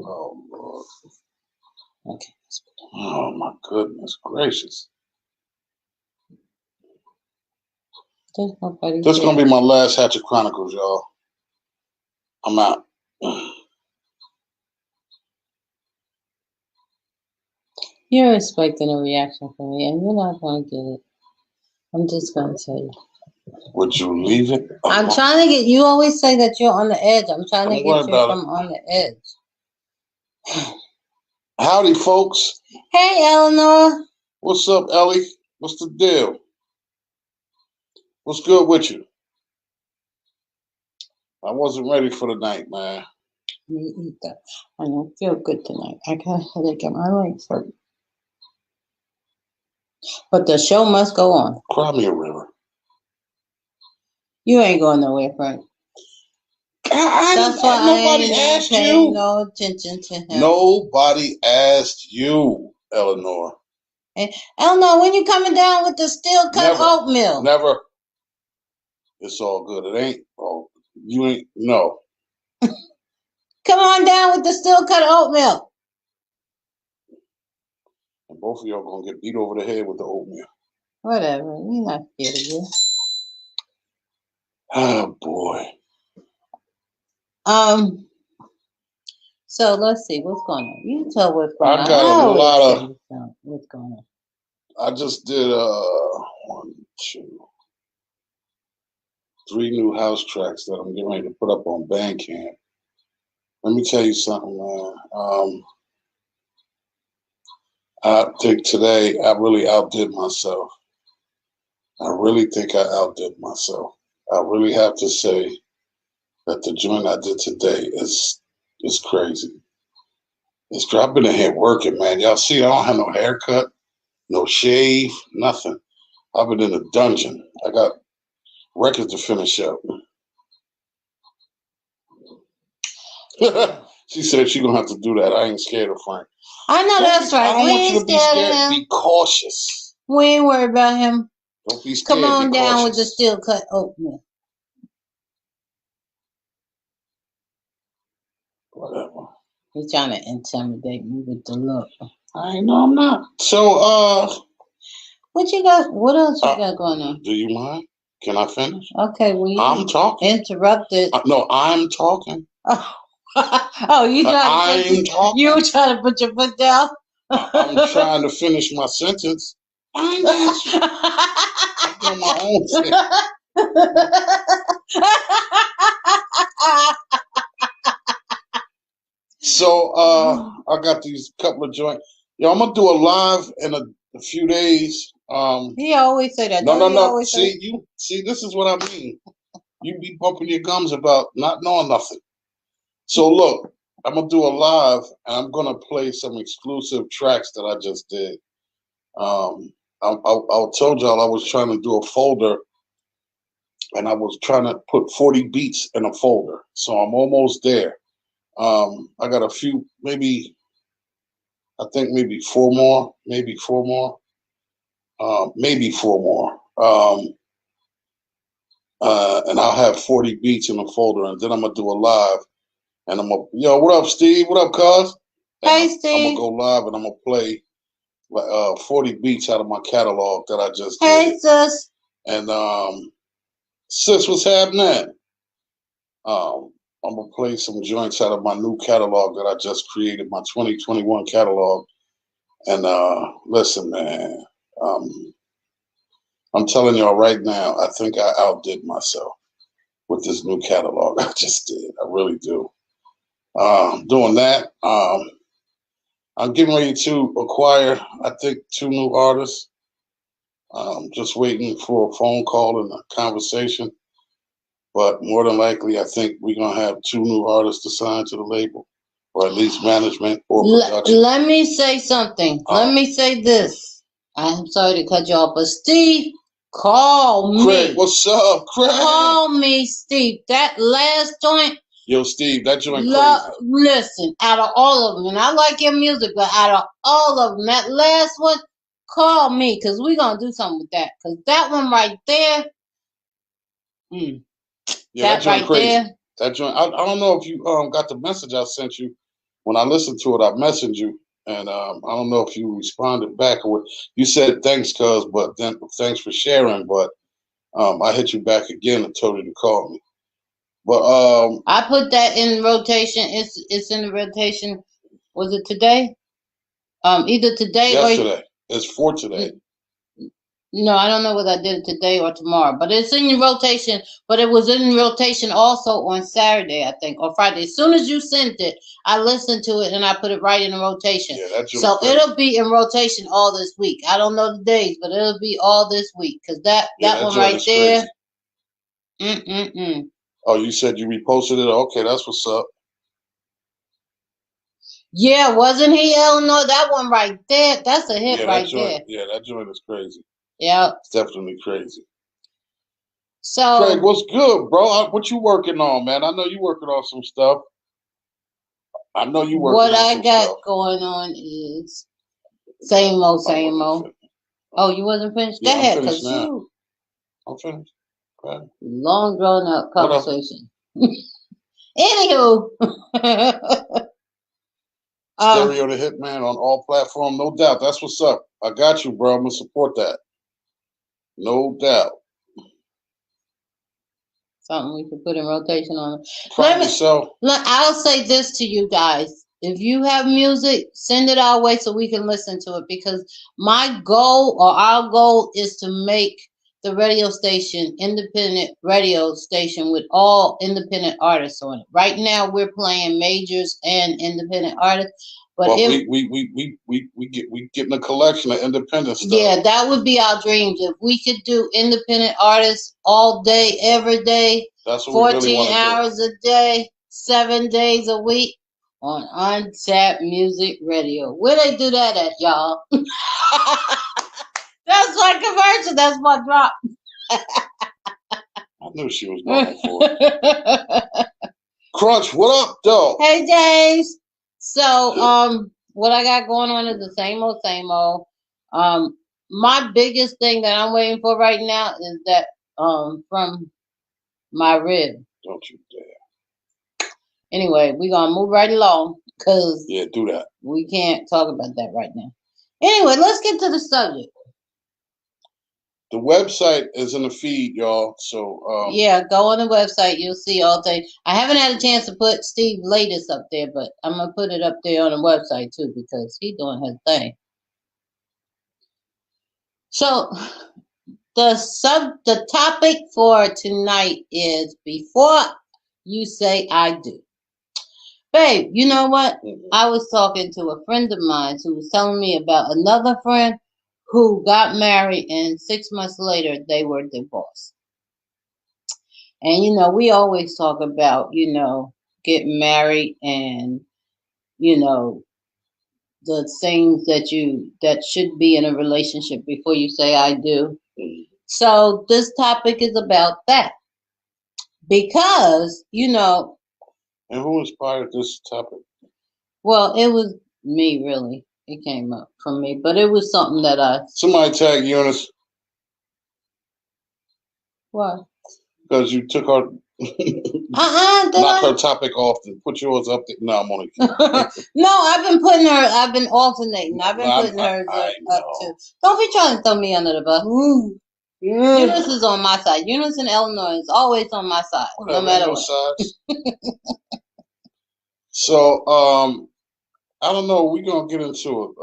Oh, Lord. Okay. Oh, my goodness gracious. There's nobody This is here. going to be my last Hatchet Chronicles, y'all. I'm out. You're expecting a reaction from me, and you're not going to get it. I'm just going to tell you. Would you leave it? I'm trying to get, you always say that you're on the edge. I'm trying to get you from on the edge. Howdy, folks. Hey, Eleanor. What's up, Ellie? What's the deal? What's good with you? I wasn't ready for the night, man. Me either. I don't feel good tonight. I got a headache and my legs hurt. But the show must go on. Cry me a river. You ain't going nowhere, Frank. That's why nobody asked you. No attention to him. Nobody asked you, Eleanor. Hey, Eleanor, when you coming down with the steel cut oatmeal? Never. It's all good. It ain't. Oh, you ain't. No. Come on down with the steel cut oatmeal. And both of y'all gonna get beat over the head with the oatmeal. Whatever. We're not scared of you. Oh boy. So let's see what's going on. You tell what's going on. I got a lot of. What's going on? I just did 1, 2, 3 new house tracks that I'm getting ready to put up on Bandcamp. Let me tell you something, man. I think today I really outdid myself. I really think I outdid myself. I really have to say that the joint I did today is crazy. I've been in here working, man. Y'all see, I don't have no haircut, no shave, nothing. I've been in a dungeon. I got records to finish up. She said she's gonna have to do that. I ain't scared of Frank. I know that's right. I don't want you to be scared. Be cautious. We ain't worried about him. Don't be scared. Come on down with the steel cut oatmeal. Whatever. He's trying to intimidate me with the look. I know I'm not. So what you got? What else you got going on? Do you mind? Can I finish? Okay, well, I'm talking. Interrupted. No, I'm talking. Oh, you trying to put your foot down? I'm trying to finish my sentence. I'm doing my own thing. So I got these couple of joints. Yo, I'm gonna do a live in a few days. He always say that. No. See, this is what I mean. You be bumping your gums about not knowing nothing. So look, I'm gonna do a live, and I'm gonna play some exclusive tracks that I just did. I told y'all I was trying to do a folder, and I was trying to put 40 beats in a folder. So I'm almost there. I got a few, maybe 4 more, maybe 4 more. And I'll have 40 beats in a folder, and then I'm gonna do a live. And I'm gonna, yo, what up, Steve? What up, cuz? Hey, Steve. I'm gonna go live and I'm gonna play 40 beats out of my catalog that I just did. Hey, sis. And sis, what's happening? I'm gonna play some joints out of my new catalog that I just created, my 2021 catalog. And listen, man, I'm telling y'all right now, I think I outdid myself with this new catalog I just did. I really do. Doing that, I'm getting ready to acquire, I think, 2 new artists. Just waiting for a phone call and a conversation. But more than likely, I think we're going to have 2 new artists to sign to the label, or at least management or production. Let me say something. Let me say this. I'm sorry to cut you off, but Steve, call me. Craig, what's up, Craig? Call me, Steve. That last joint. Yo, Steve, that joint crazy. Listen, out of all of them, and I like your music, but out of all of them, that last one, call me, because we're going to do something with that. Because that one right there, yeah, that joint right crazy. there. That joint, I don't know if you got the message I sent you. when I listened to it, I messaged you, and I don't know if you responded back or what. You said thanks, cuz, but then thanks for sharing. But I hit you back again and told you to call me. But I put that in rotation. It's in the rotation. Was it today? Either today yesterday. It's for today. no, I don't know whether I did it today or tomorrow, but it's in rotation. But it was in rotation also on Saturday, I think, or Friday. As soon as you sent it, I listened to it and I put it right in the rotation. Yeah, that's so crazy. It'll be in rotation all this week. I don't know the days, but it'll be all this week because that one right there. Oh, you said you reposted it? Okay, that's what's up. Yeah, wasn't he Eleanor? That one right there. That's a hit right there. Yeah, that joint is crazy. Yeah. It's definitely crazy. So, Craig, what's good, bro? What you working on, man? I know you working on some stuff. I know you working what on I some got stuff. going on is same old, same old. Oh, you wasn't finished? Go ahead, because you. I'm finished. Long drawn out conversation. Anywho. Stereo the Hitman on all platforms, no doubt. That's what's up. I got you, bro. I'm gonna support that. No doubt. Something we could put in rotation on. I'll say this to you guys. If you have music, send it our way so we can listen to it, because my goal or our goal is to make the radio station independent radio station with all independent artists on it. Right now we're playing majors and independent artists. But we getting a collection of independent stuff. Yeah, that would be our dreams. If we could do independent artists all day, every day, that's what 14 really hours a day, 7 days a week on Untapped Music Radio. Where they do that at, y'all? That's my commercial. That's my drop. I knew she was going for it. Crunch, what up, though? Hey, James. So, what I got going on is the same old, same old. My biggest thing that I'm waiting for right now is that from my rib. Don't you dare. Anyway, we're gonna move right along because do that. We can't talk about that right now. Anyway, let's get to the subject. The website is in the feed, y'all. So yeah, go on the website. You'll see all things. I haven't had a chance to put Steve latest up there, but I'm gonna put it up there on the website too because he's doing his thing. So the topic for tonight is before you say I do. Babe, you know what? I was talking to a friend of mine who was telling me about another friend who got married and 6 months later they were divorced. And we always talk about, getting married and, the things that should be in a relationship before you say I do. So this topic is about that. Because, And who inspired this topic? Well, it was me, really. It came up from me, but it was something that Somebody tag Eunice. What? Because you took her. Knock her topic off and put yours up there. No, I'm only kidding. No, I've been alternating. I've been putting hers up too. Don't be trying to throw me under the bus. Eunice is on my side. Eunice and Eleanor is always on my side, no matter what. So, I don't know. We're going to get into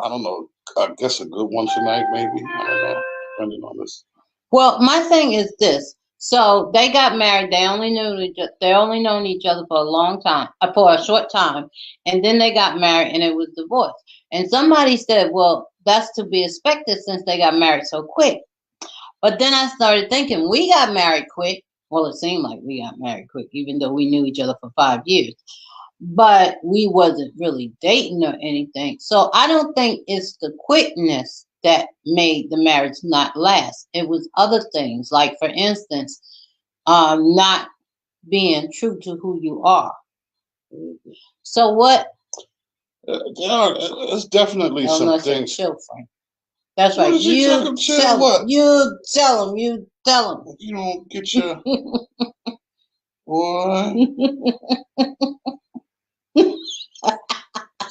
I don't know, I guess a good one tonight, maybe. I don't know, depending on this. Well, my thing is this. So they got married. They only known each other for a long time, for a short time, and then they got married, and it was divorce. And somebody said, "Well, that's to be expected since they got married so quick." But then I started thinking, we got married quick. Well, it seemed like we got married quick, even though we knew each other for 5 years. But we wasn't really dating or anything. So I don't think it's the quickness that made the marriage not last. It was other things, like for instance, not being true to who you are. So what? It's definitely some things. Chill, Frank. That's right. You tell him. You tell him. You tell him. You don't get your boy.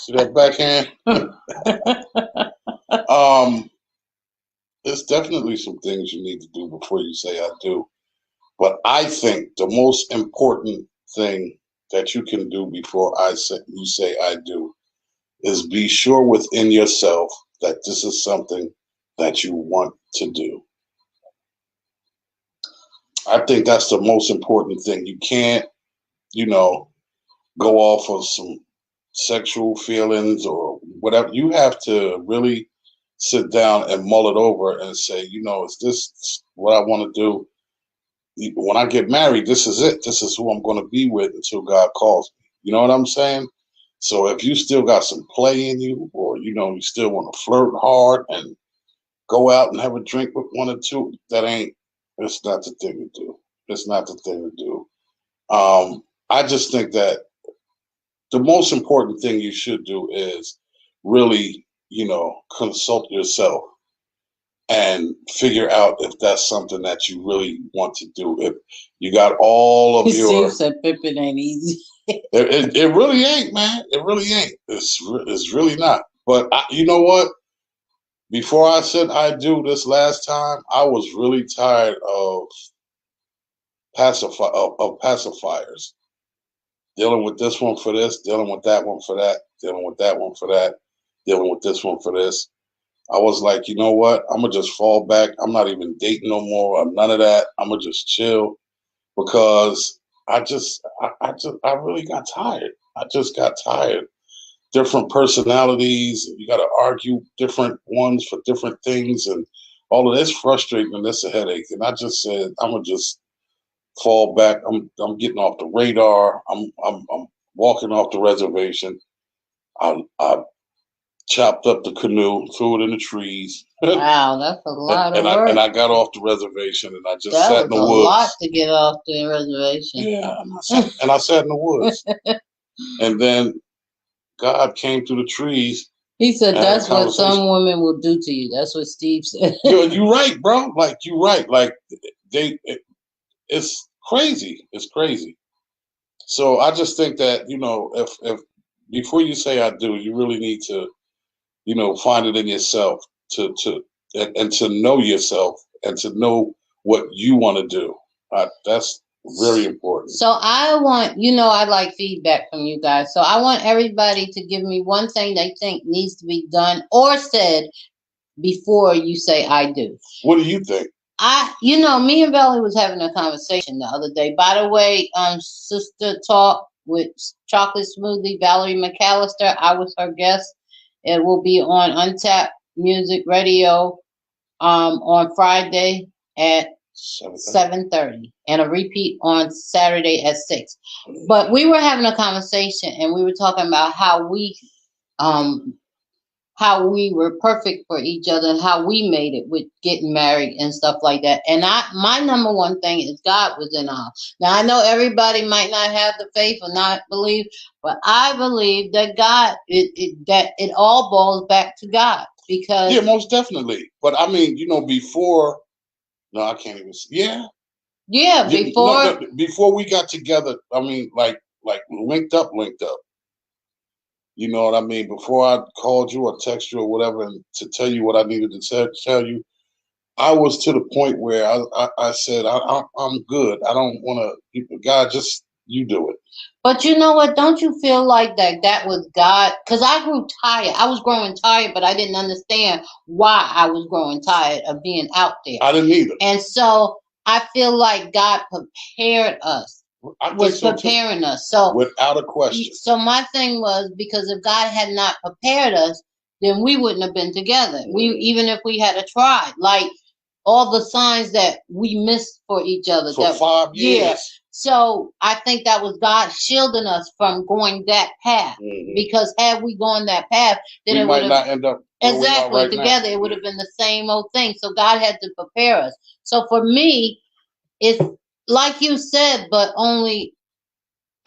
See that backhand? There's definitely some things you need to do before you say I do. But I think the most important thing that you can do before you say I do is be sure within yourself that this is something that you want to do. I think that's the most important thing. You can't, go off of some sexual feelings or whatever. You have to really sit down and mull it over and say, is this what I want to do? When I get married, this is it. This is who I'm going to be with until God calls me. You know what I'm saying? So if you still got some play in you, or you still want to flirt hard and go out and have a drink with one or two, it's not the thing to do. It's not the thing to do. I just think that the most important thing you should do is really, consult yourself and figure out if that's something that you really want to do. If you got all of your... Steve said pimping ain't easy. It really ain't, man. It really ain't. It's really not. But you know what? Before I said I do this last time, I was really tired of pacifiers. Dealing with this one for this, dealing with that one for that, dealing with that one for that, dealing with this one for this. I was like, you know what? I'm gonna just fall back. I'm not even dating no more or none of that. I'm gonna just chill because I really got tired. I just got tired. Different personalities. You got to argue different ones for different things, and all of this frustrating and that's a headache. And I just said, I'm gonna just fall back. I'm getting off the radar. I'm walking off the reservation. I chopped up the canoe, threw it in the trees. Wow, that's a lot of work. And I got off the reservation and I just that sat in the woods. That was a lot to get off the reservation. Yeah, and I sat in the woods. And then God came through the trees. He said, that's what some women will do to you. That's what Steve said. You're right, bro. Like, you're right. Like, it's crazy. It's crazy. So I just think that, if before you say I do, you really need to, find it in yourself to know yourself and to know what you want to do. That's very important. So I want, I like feedback from you guys. So I want everybody to give me one thing they think needs to be done or said before you say I do. What do you think? Me and Belly was having a conversation the other day. By the way, Sister Talk with Chocolate Smoothie, Valerie McAllister, I was her guest. It will be on Untapped Music Radio on Friday at 7:30 and a repeat on Saturday at 6. But we were having a conversation and we were talking about how we were perfect for each other and how we made it with getting married and stuff like that. And my number one thing is God was in our. Now I know everybody might not have the faith or not believe, but I believe that God, that it all boils back to God because most definitely. But I mean, before. No, I can't even. Yeah, before we got together. I mean, like linked up. You know what I mean? Before I called you or text you or whatever, and to tell you what I needed to tell you, I was to the point where I said I'm good. I don't want to. God, just you do it. But you know what? Don't you feel like that was God? Because I grew tired. I was growing tired, but I didn't understand why I was growing tired of being out there. I didn't either. And so I feel like God prepared us. Was preparing us. So without a question. So my thing was, because if God had not prepared us, then we wouldn't have been together. Even if we had tried, like all the signs that we missed for each other for 5 years. Yeah. So I think that was God shielding us from going that path. Mm-hmm. Because had we gone that path, then we might not end up exactly together. Now. It would have been the same old thing. So God had to prepare us. So for me, it's like you said, but only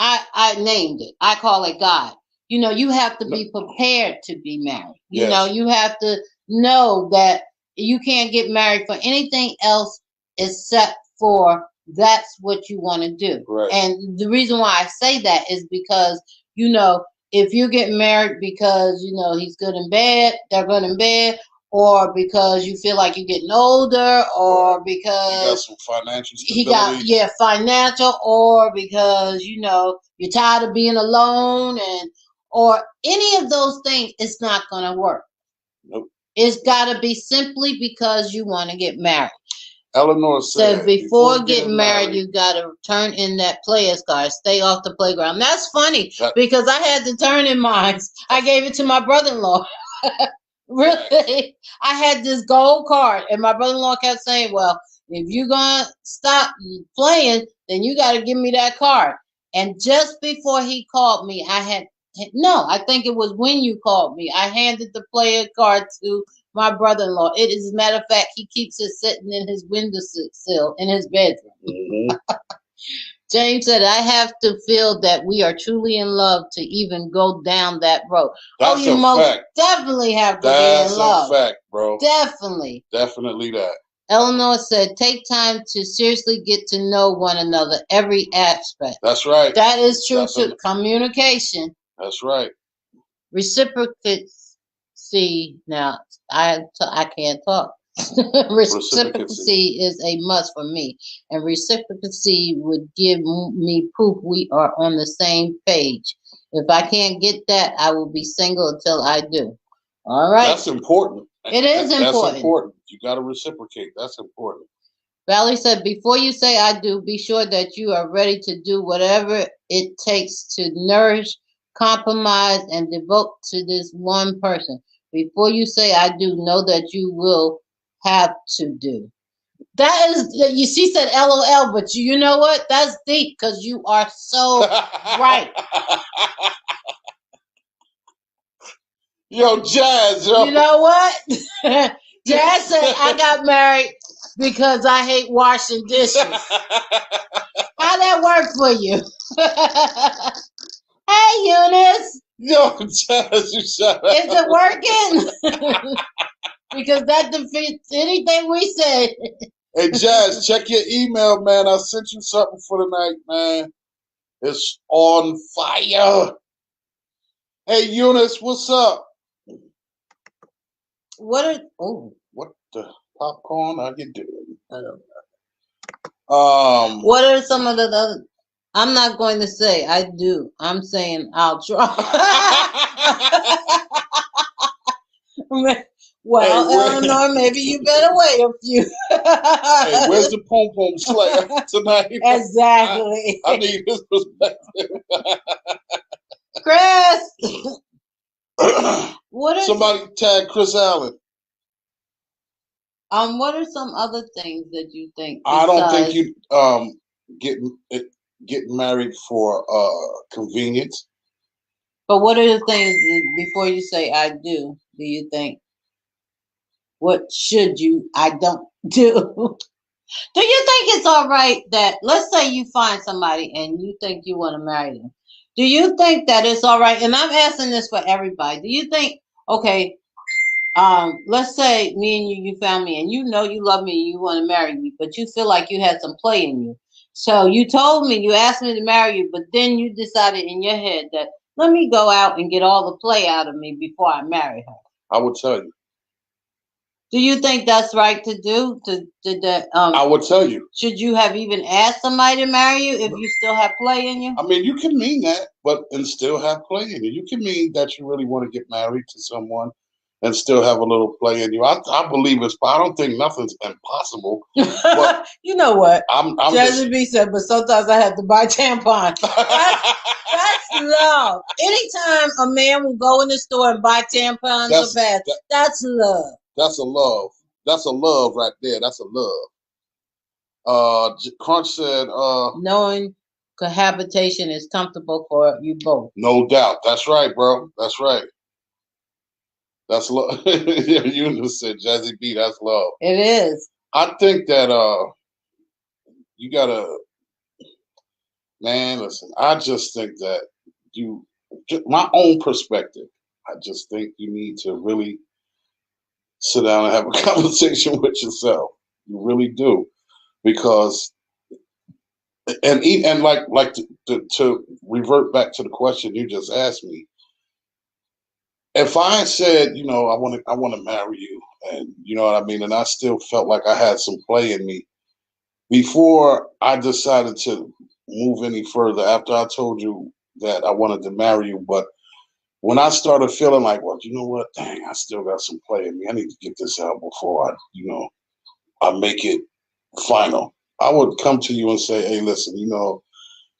I named it. I call it God. You have to be prepared to be married. Yes. You have to know that you can't get married for anything else except for that's what you want to do. Right. And the reason why I say that is because, if you get married because you know he's good in bed, they're good in bed, or because you feel like you're getting older, or He got because some financial he got stability. financial, or because you know you're tired of being alone, and or any of those things, it's not gonna work. Nope. It's got to be simply because you want to get married. Eleanor So said, before before getting getting married, married, you got to turn in that player's card. Stay off the playground. That's funny that, because I had to turn in mine. I gave it to my brother-in-law. Really, I had this gold card, and my brother-in-law kept saying, "Well, if you're gonna stop playing, then you got to give me that card." And just before he called me, I had no. I think it was when you called me. I handed the player card to my brother-in-law. It is, a matter of fact, he keeps it sitting in his windowsill in his bedroom. mm-hmm. James said, I have to feel that we are truly in love to even go down that road. That's You a most fact. definitely have to be That's in a love. fact, bro. Definitely. Definitely that. Eleanor said, take time to seriously get to know one another, every aspect. That's right. That is true Definitely. too. Communication. That's right. Reciprocity. Now, I can't talk. Reciprocity is a must for me, and reciprocity would give me proof we are on the same page. If I can't get that, I will be single until I do. All right. That's important. It is important. That's important. You got to reciprocate. That's important. Valerie said, before you say I do, be sure that you are ready to do whatever it takes to nourish, compromise, and devote to this one person. Before you say I do, know that you will have to do. That is, she said LOL, but you know what? That's deep because you are so right. Yo, Jazz, yo. You know what? Jazz said, I got married because I hate washing dishes. How that work for you? Hey, Eunice. Yo, Jazz, you shut up. Is it working? Because that defeats anything we said. Hey, Jazz, check your email, man. I sent you something for tonight, man. It's on fire. Hey, Eunice, what's up? What the popcorn are you doing? What are some of the other? I'm not going to say I do. I'm saying I'll try. Well, hey, Eleanor, maybe you better wait a few. Hey, where's the pom pom slayer tonight? Exactly. I need his perspective. Chris, what is somebody tag Chris Allen? What are some other things that you think? I don't think you get married for convenience. But what are the things before you say I do? Do you think? What should I don't do? Do you think it's all right that, let's say you find somebody and you think you want to marry them? Do you think that it's all right? And I'm asking this for everybody. Do you think, okay, let's say me and you found me and you know you love me and you want to marry me, but you feel like you had some play in you. So you told me, you asked me to marry you, but then you decided in your head that let me go out and get all the play out of me before I marry her. I would tell you. Do you think that's right to do? I would tell you. Should you have even asked somebody to marry you if you still have play in you? I mean, you can mean that, and still have play in you. You can mean that you really want to get married to someone and still have a little play in you. I believe it's. I don't think nothing's impossible. But you know what? I'm Jazzy B said, but sometimes I have to buy tampons. That's love. Anytime a man will go in the store and buy tampons or pads, that's love. That's a love. That's a love right there. That's a love. Crunch said, knowing cohabitation is comfortable for you both. No doubt. That's right, bro. That's right. That's love. You said Jazzy B, that's love. It is. I think that you gotta, man, listen, I just think that my own perspective, I just think you need to really sit down and have a conversation with yourself. You really do, because and like to revert back to the question you just asked me, if I said, I want to marry you, and you know what I mean, and I still felt like I had some play in me before I decided to move any further. After I told you that I wanted to marry you, but when I started feeling like, well, you know what, dang, I still got some play in me. I need to get this out before I make it final. I would come to you and say, hey, listen,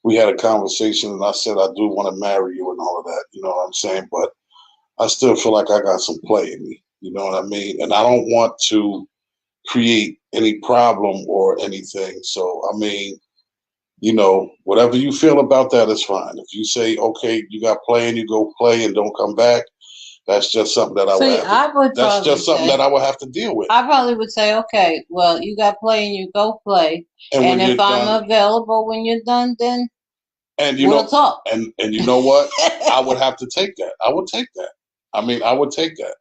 we had a conversation, and I said I do want to marry you and all of that. You know what I'm saying? But I still feel like I got some play in me. You know what I mean? And I don't want to create any problem or anything. So, I mean, whatever you feel about that is fine. If you say, okay, you got play and you go play and don't come back, that's just something that I would See, have to, I would that's probably just something say, that I would have to deal with. I probably would say, okay, well, you got play and you go play. And when And you're if I'm done, available when you're done, then and we'll talk. and you know what? I would have to take that. I would take that. I mean, I would take that.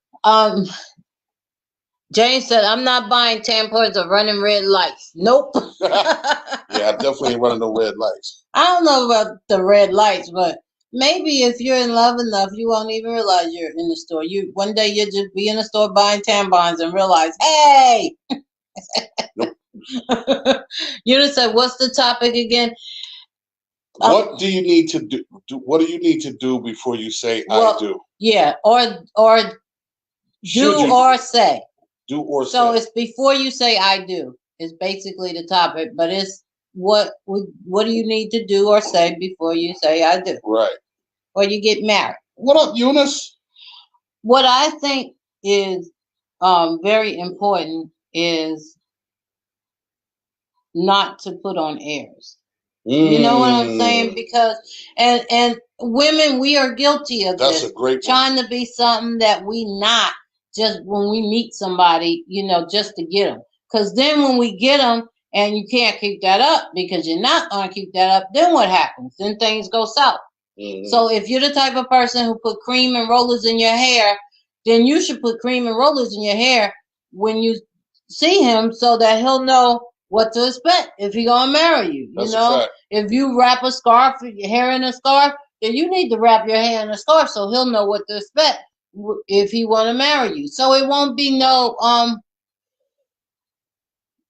James said, I'm not buying tampons or running red lights. Nope. Yeah, I definitely ain't running no red lights. I don't know about the red lights, but maybe if you're in love enough, you won't even realize you're in the store. One day you'll just be in the store buying tampons and realize, hey. Nope. You just said, what's the topic again? What do you need to do? What do you need to do before you say I do? Yeah, or do or say. Do or say. So it's before you say I do. Is basically the topic, but it's what do you need to do or say before you say I do? Right. Or you get married. What up, Eunice? What I think is very important is not to put on airs. You know what I'm saying? Because and women, we are guilty of this. That's a great trying to be something that we not just when we meet somebody, just to get them. Because then when we get them and you can't keep that up because you're not going to keep that up, then what happens? Then things go south. So if you're the type of person who put cream and rollers in your hair, then you should put cream and rollers in your hair when you see him so that he'll know what to expect if he's gonna marry you. That's a fact. If you wrap a scarf, your hair in a scarf, then you need to wrap your hair in a scarf so he'll know what to expect if he want to marry you. So it won't be no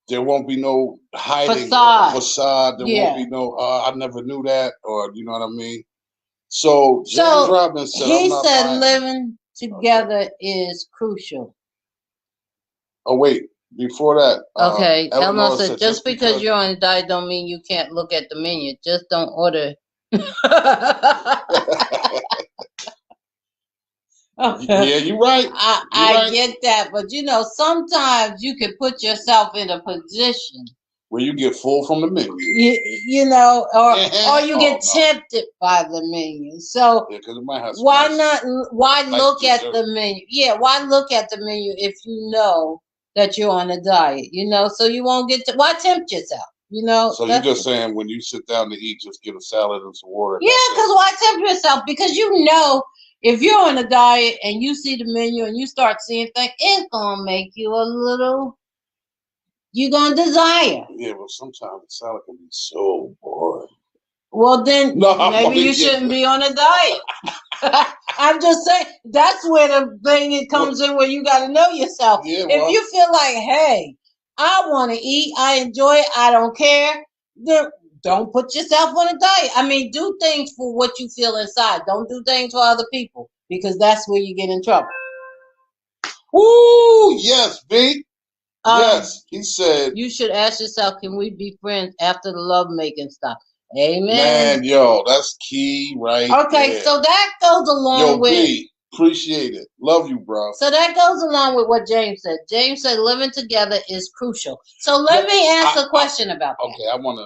there won't be no hiding facade. There won't be no I never knew that, or you know what I mean. So James Robbins said, he said living together is crucial. Oh wait, before that, okay. Eleanor said just because you're on a diet don't mean you can't look at the menu. Just don't order. Yeah, you're right. I get that, but sometimes you can put yourself in a position where you get full from the menu. Or you get tempted by the menu. So yeah, it might have why look at the menu? Yeah, why look at the menu if you know that you're on a diet? So you won't get to. Why tempt yourself? So you're just saying when you sit down to eat, just get a salad and some water. Yeah, because why tempt yourself? Because if you're on a diet and you see the menu and you start seeing things, it's gonna make you a little. You're gonna desire. Yeah, but sometimes the salad can be so boring. Well, then maybe you shouldn't be on a diet. I'm just saying that's where the thing comes in, where you got to know yourself. Yeah, if you feel like, hey, I want to eat, I enjoy it, I don't care, then don't put yourself on a diet. I mean, do things for what you feel inside. Don't do things for other people, because that's where you get in trouble. Ooh, yes, B. Yes, he said. You should ask yourself, can we be friends after the lovemaking stuff? Amen. Man, yo, that's key right there. So that goes along with. B, appreciate it. Love you, bro. So that goes along with what James said. James said living together is crucial. So let me ask a question about that. Okay, I wanna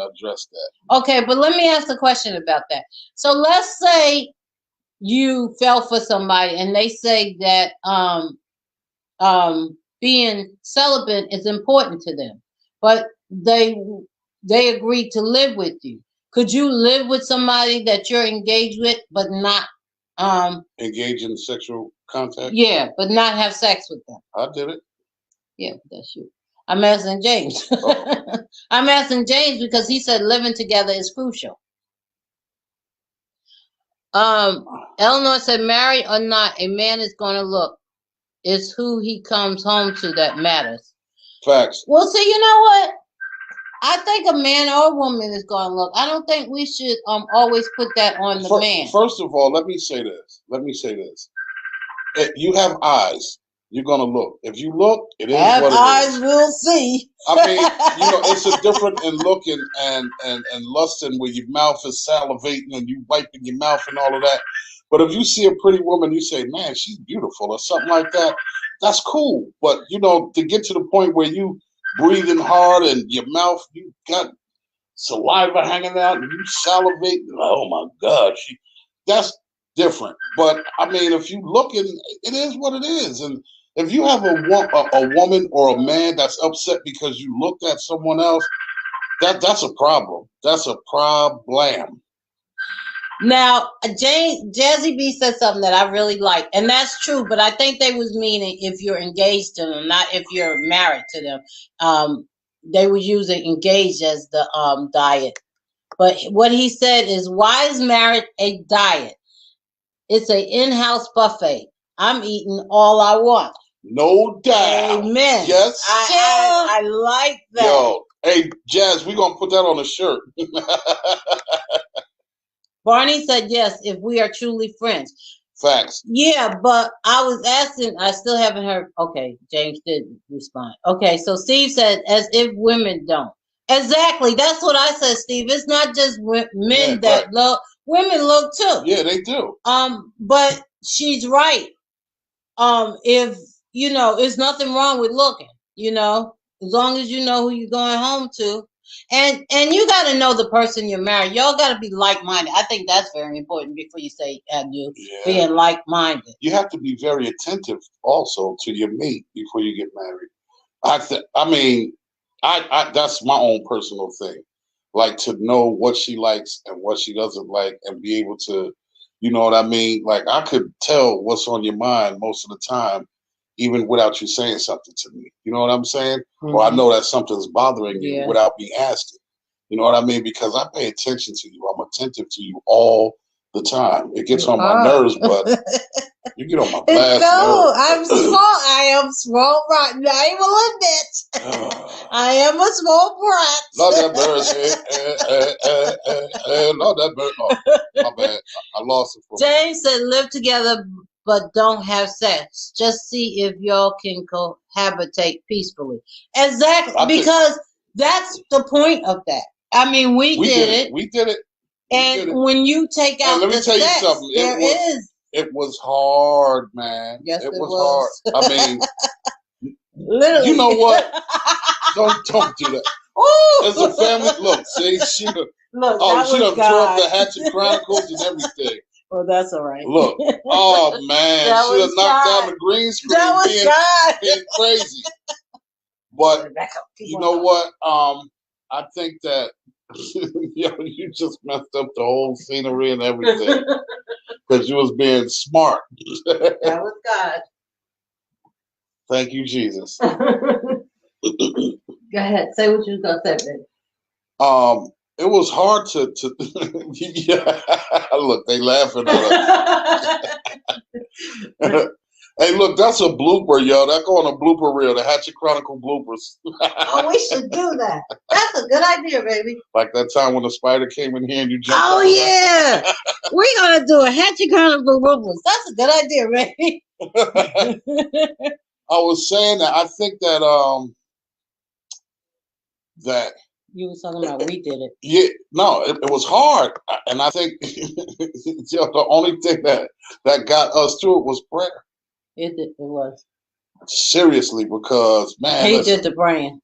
address that. Okay, but let me ask a question about that. So let's say you fell for somebody and they say that being celibate is important to them, but they agreed to live with you. Could you live with somebody that you're engaged with but not engage in sexual contact? Yeah, but not have sex with them. I did it. Yeah, that's you. I'm asking James. I'm asking James because he said living together is crucial. Eleanor said, married or not, a man is going to look. It's who he comes home to that matters. Facts. Well, see, you know what? I think a man or a woman is going to look. I don't think we should always put that on the man. First of all, let me say this. If you have eyes, you're gonna look. If you look, it is have what it eyes, is. we'll see. I mean, it's a different in looking and lusting where your mouth is salivating and you wiping your mouth and all of that. But if you see a pretty woman, you say, "Man, she's beautiful" or something like that. That's cool. But to get to the point where you breathing hard and your mouth, you got saliva hanging out and you salivate. Oh my God, that's different. But I mean, if you looking, it is what it is. And if you have a woman or a man that's upset because you looked at someone else, that's a problem. That's a problem. Now, Jazzy B said something that I really like, and that's true. But I think they was meaning if you're engaged to them, not if you're married to them. They were using engaged as the diet. But what he said is, why is marriage a diet? It's an in-house buffet. I'm eating all I want. No doubt. Amen. Yes, I like that. Yo, hey, Jazz, we're going to put that on a shirt. Barney said yes, if we are truly friends. Facts. Yeah, but I was asking, I still haven't heard. Okay, James did respond. Okay, so Steve said, as if women don't. Exactly. That's what I said, Steve. It's not just men that look. Women look too. Yeah, they do. But she's right. If there's nothing wrong with looking, as long as you know who you're going home to. And you got to know the person you're married. Y'all got to be like-minded. I think that's very important before you say being like-minded. You have to be very attentive also to your mate before you get married. I mean, that's my own personal thing. Like to know what she likes and what she doesn't like and be able to, you know what I mean? Like I could tell what's on your mind most of the time, even without you saying something to me. You know what I'm saying? Mm-hmm. Or I know that something's bothering you without me asking. You know what I mean? Because I pay attention to you. I'm attentive to you all the time. It gets on my nerves, but you get on my last nerve. I'm small. I am small brat. I will admit. I am a small brat. Love that bird. Love that bird. Oh, my bad. I lost it for James said, live together, but don't have sex. Just see if y'all can cohabitate peacefully. Exactly. Because that's the point of that. I mean, we did it. We did it. And when you take out the sex, there is. It was hard, man. Yes, it was hard. I mean, literally. You know what? Don't do that. Ooh. As a family, look, see, she done tore up the Hatchett Chronicles and everything. Well, that's all right. Look, oh man, she done knocked down the green screen, being crazy. But you know what? I think that you just messed up the whole scenery and everything because you was being smart. That was God. Thank you, Jesus. Go ahead, say what you was gonna say, baby. It was hard to yeah. Look, they laughing at us. Hey, look, that's a blooper, yo. That go on a blooper reel, the Hatchet Chronicle bloopers. Oh, we should do that. That's a good idea, baby. Like that time when the spider came in here and you jumped. Oh, yeah. We're going to do a Hatchet Chronicle bloopers. That's a good idea, baby. I was saying that I think that that you were talking about we did it. Yeah, no, it was hard, and I think the only thing that got us through it was prayer. It was. Seriously, because man, he did the praying.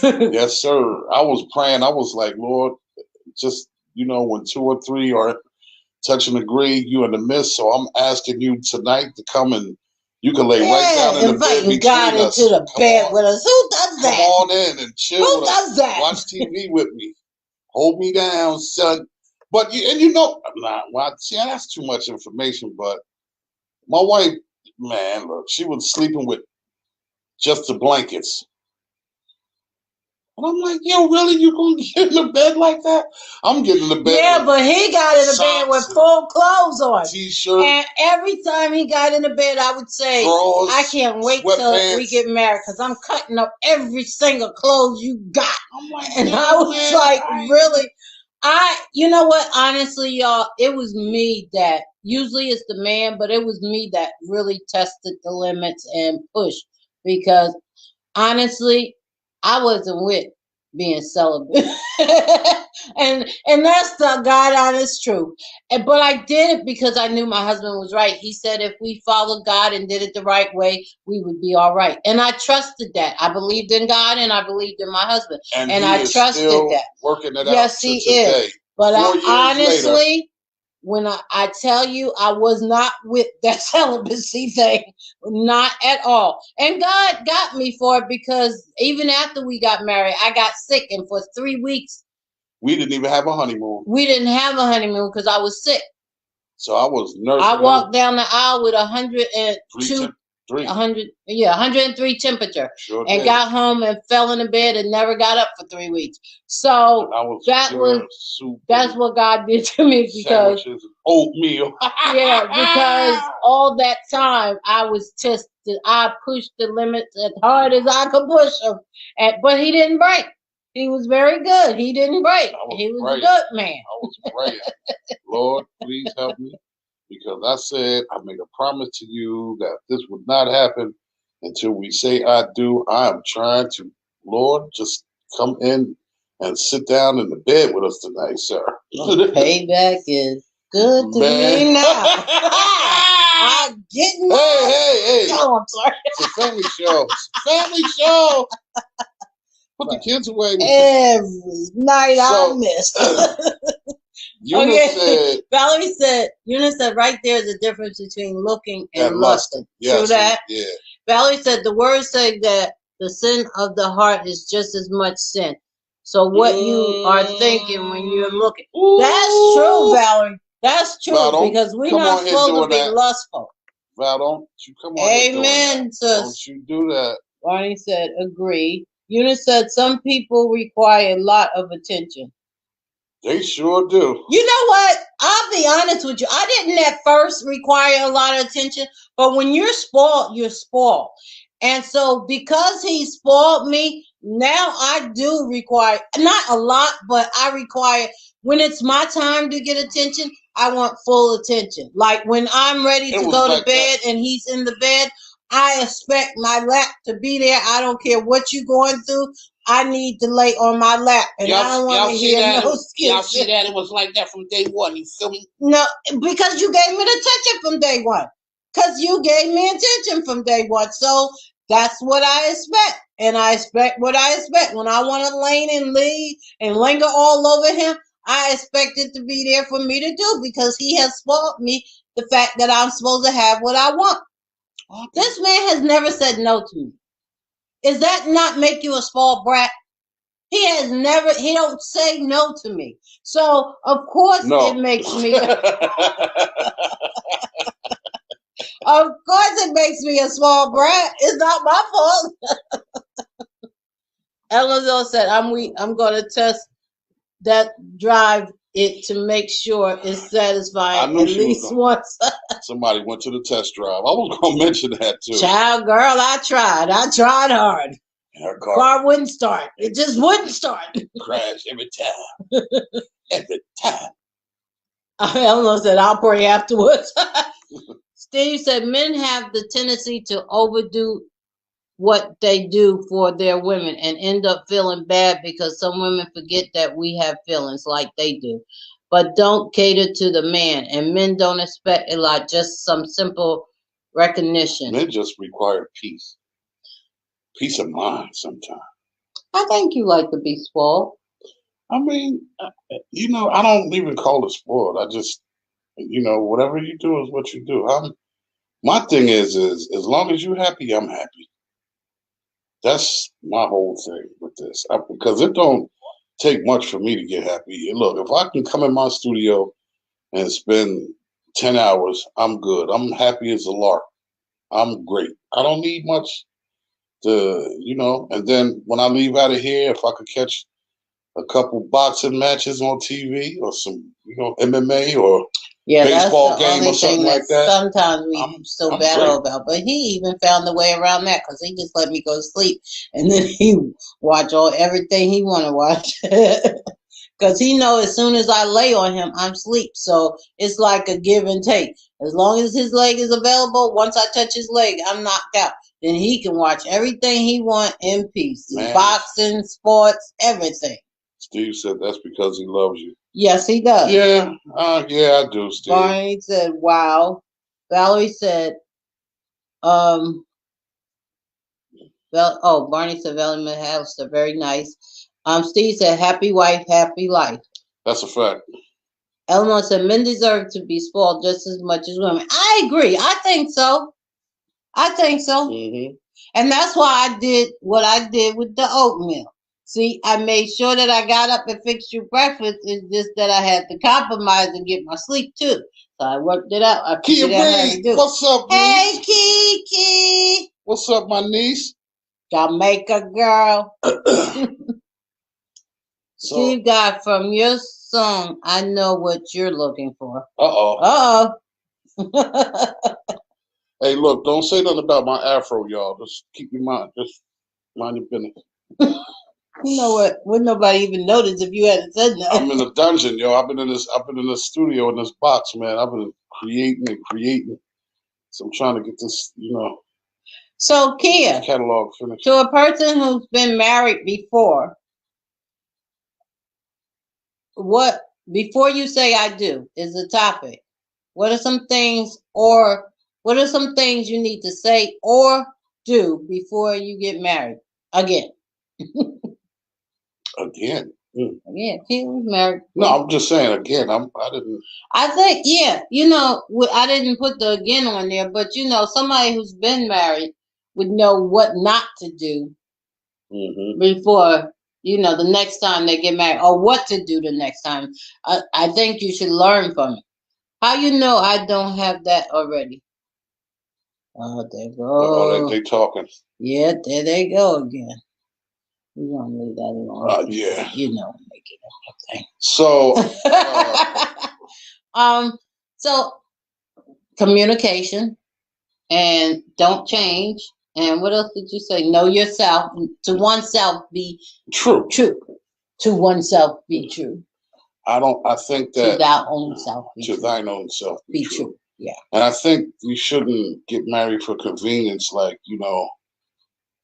Yes, sir. I was praying. I was like, Lord, just when 2 or 3 are touch and agree, you in the midst. So I'm asking you tonight to come and you can lay right down in the bed between God us. Into the bed with us. Who does that? Come on in and chill. Who does that? Watch TV with me. Hold me down, son. But that's too much information. But my wife, man, look, she was sleeping with just the blankets. And I'm like, yo, really? You gonna get in the bed like that? I'm getting in the bed. Yeah, but he got in the bed with full clothes on. T-shirt. And every time he got in the bed, I would say, drawers, I can't wait till we get married because I'm cutting up every single clothes you got. I'm like, and I was like, really? You know what? Honestly, y'all, it was me that, usually it's the man, but it was me that really tested the limits and pushed because honestly, I wasn't with being celibate. and that's the God honest truth. But I did it because I knew my husband was right. He said if we followed God and did it the right way, we would be all right. And I trusted that. I believed in God and I believed in my husband. And I trusted that. Working it yes, out he today. is. But honestly, later, when I tell you I was not with that celibacy thing, not at all. And God got me for it because even after we got married, I got sick. And for 3 weeks, we didn't even have a honeymoon. We didn't have a honeymoon because I was sick. So I was nursing. I walked down the aisle with 102. 103 temperature, sure and did. got home and fell in the bed and never got up for 3 weeks. So that's what God did to me because oatmeal. yeah, because all that time I was tested. I pushed the limits as hard as I could push them, but he didn't break. He was very good. He didn't break. He was a good man. I was praying, Lord, please help me. Because I said, I made a promise to you that this would not happen until we say I do. I am trying to, Lord, just come in and sit down in the bed with us tonight, sir. Payback is good to me now. I'm getting Hey. Oh, I'm sorry. It's a family show. Family show. Put the kids away. Every night I missed. Valerie said, Eunice said, right there is a difference between looking and lusting. Yes, true that? Yeah. Valerie said, the word said that the sin of the heart is just as much sin. So what you are thinking when you're looking. That's true, Valerie. That's true. Val, because we're not supposed to be lustful. Val, don't you come on Amen, sis. Don't you do that. Barney said, agreed. Eunice said, some people require a lot of attention. They sure do. You know what? I'll be honest with you. I didn't at first require a lot of attention, but when you're spoiled, you're spoiled. And so because he spoiled me, now I do require, not a lot, but I require, when it's my time to get attention, I want full attention. Like when I'm ready to go to bed and he's in the bed, I expect my lap to be there. I don't care what you're going through. I need to lay on my lap, and I don't want to hear no excuses. Y'all see that? It was like that from day one. You feel me? No, because you gave me the attention from day one. Because you gave me attention from day one. So that's what I expect. And I expect what I expect. When I want to lean and lead and linger all over him, I expect it to be there for me to do because he has spoiled me the fact that I'm supposed to have what I want. This man has never said no to me. Does that not make you a spoiled brat? He don't say no to me. So, of course, it makes me. Of course, it makes me a small brat. It's not my fault. Elizabeth said, I'm going to test that drive it to make sure it's satisfying at least once. Somebody went to the test drive. I was going to mention that too. Child, girl, I tried hard. Her car wouldn't start. It just wouldn't start. Crash every time. Every time. Eleanor said, I'll pray afterwards. Steve said, men have the tendency to overdo what they do for their women and end up feeling bad because some women forget that we have feelings like they do, but don't cater to the man. And men don't expect a lot, just some simple recognition. Men just require peace. Peace of mind sometimes. I think you like to be spoiled. I mean, I don't even call it spoiled. I just, whatever you do is what you do. My thing is as long as you're happy, I'm happy. That's my whole thing with this. Because it don't take much for me to get happy. Look, if I can come in my studio and spend 10 hours, I'm good. I'm happy as a lark. I'm great. I don't need much And then when I leave out of here, if I could catch a couple boxing matches on TV or some, MMA or baseball game or something like that. Sometimes we so battle about, but he even found a way around that because he just let me go to sleep and then he watch everything he want to watch. Because he know as soon as I lay on him, I'm asleep. So it's like a give and take. As long as his leg is available, once I touch his leg, I'm knocked out. Then he can watch everything he want in peace. Man. Boxing, sports, everything. Steve said that's because he loves you. Yes, he does. Yeah, I do, Steve. Barney said, wow. Valerie said, Barney said, Valerie McAllister, very nice. Steve said, happy wife, happy life. That's a fact. Eleanor said, men deserve to be spoiled just as much as women. I agree. I think so. Mm-hmm. And that's why I did what I did with the oatmeal. See, I made sure that I got up and fixed you breakfast. It's just that I had to compromise and get my sleep too. So I worked it out. I figured out how to do it. What's up, niece? Hey, Kiki. What's up, my niece? Jamaica girl. Steve got from your song, I know what you're looking for. Uh-oh. Hey, look, don't say nothing about my afro, y'all. Just keep your mind. Just mind your business. You know what? Wouldn't nobody even notice if you hadn't said that. I'm in a dungeon, yo. I've been in this studio in this box, man. I've been creating. So I'm trying to get this, So Kia, catalog finished. To a person who's been married before, what before you say I do is the topic. What are some things you need to say or do before you get married? Again. Again. Yeah, he was married. No, I'm just saying again. I didn't. I think, yeah, I didn't put the again on there, but somebody who's been married would know what not to do before, the next time they get married, or what to do the next time. I think you should learn from it. How you know I don't have that already? Oh, there you go. Oh, they talking. Yeah, there they go again. We're going to leave that alone. Yeah. Make it a thing. So, so communication and don't change. And what else did you say? Know yourself. To oneself be true. To oneself be true. I think that to thine own self be to true. Thine own self be true. Yeah. And I think you shouldn't get married for convenience, like,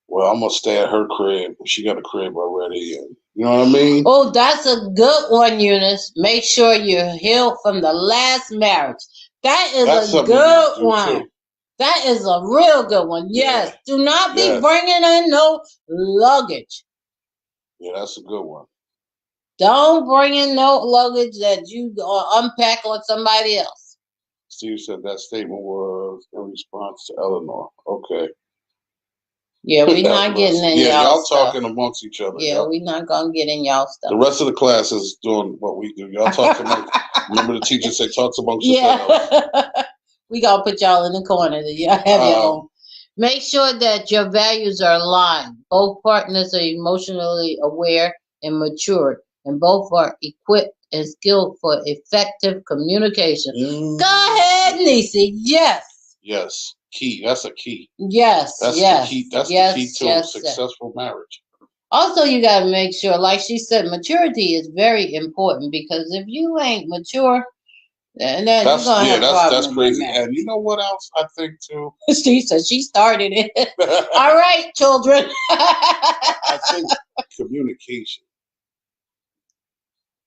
well, I'm gonna stay at her crib. She got a crib already, and you know what I mean? Oh, that's a good one, Eunice. Make sure you're healed from the last marriage. That's a good one. Too. That is a real good one. Yes. Yeah. Do not be bringing in no luggage. Yeah, that's a good one. Don't bring in no luggage that you unpack on somebody else. Steve said that statement was in response to Eleanor. Okay. Yeah, we're not getting in y'all stuff. Talking amongst each other. Yeah, we're not going to get in y'all stuff. The rest of the class is doing what we do. Y'all talk amongst, remember the teacher said talk amongst yourselves. We going to put y'all in the corner. Y'all have your own. Make sure that your values are aligned. Both partners are emotionally aware and matured, and both are equipped and skilled for effective communication. Go ahead, Niecy. Yes. Yes. Key. That's a key. Yes. That's the key. That's the key to a successful marriage. Also, you got to make sure, like she said, maturity is very important, because if you ain't mature, then you're gonna have problems. That's crazy. And you know what else I think too? She said she started it. All right, children. I think communication,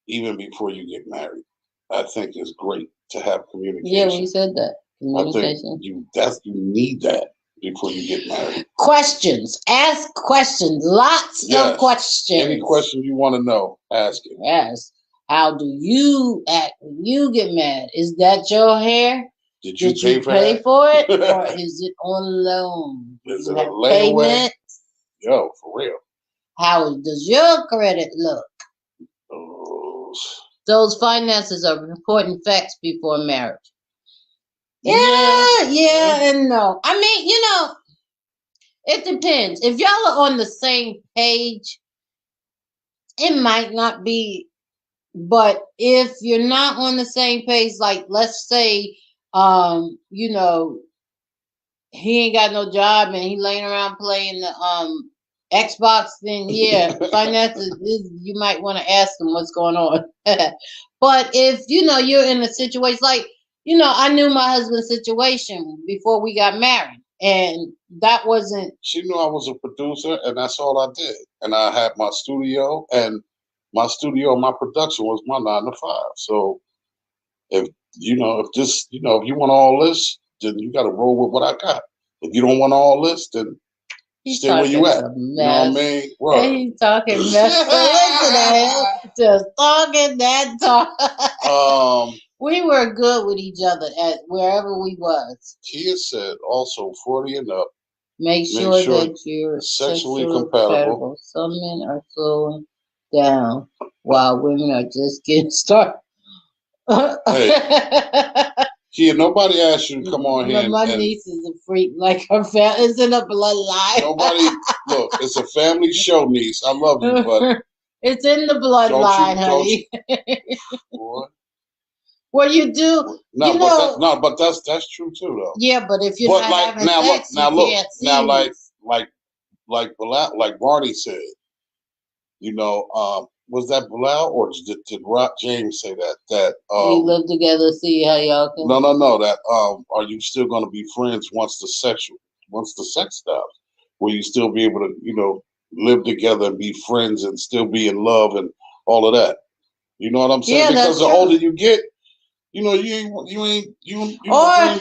even before you get married, I think is great to have communication. Yeah, we said that. Communication. I think you need that before you get married. Questions. Ask questions. Lots of questions. Any question you want to know, ask it. Yes. How do you act when you get mad? Is that your hair? Did you pay for it? Or is it on loan? Is it a layaway? Yo, for real. How does your credit look? Those finances are important facts before marriage. Yeah, and no. I mean, It depends. If y'all are on the same page, it might not be. But if you're not on the same page, like let's say, you know, he ain't got no job and he laying around playing the Xbox, then yeah, finances is, you might want to ask him what's going on. But if you know you're in a situation like, you know, I knew my husband's situation before we got married, and that wasn't. She knew I was a producer, and that's all I did. And I had my studio, and my production was my 9 to 5. So if if this, if you want all this, then you got to roll with what I got. If you don't want all this, then He's stay where you talking at. some You know what I mess. mean? And Word. he's talking mess. So listen to him, just talking that talk. We were good with each other at wherever we was. Tia said also 40 and up. Make sure that you're sexually sexually compatible. compatible. Some men are slowing down while women are just getting started. Hey, Tia, nobody asked you to come on here. My niece is a freak, like her family. It's in a bloodline. Nobody, look, it's a family show, niece. I love you, but it's in the bloodline, honey. Boy. Well, you do. No, you but know, but that's true too, though. Yeah, but if you're but not like having now, sex, look, now you look, can't see now this. like Barney said, was that Bilal or did Rock James say that? That you live together, see how y'all can. No. That are you still going to be friends once the sex stops? Will you still be able to live together and be friends and still be in love and all of that? You know what I'm saying? Yeah, because the true. older you get, you ain't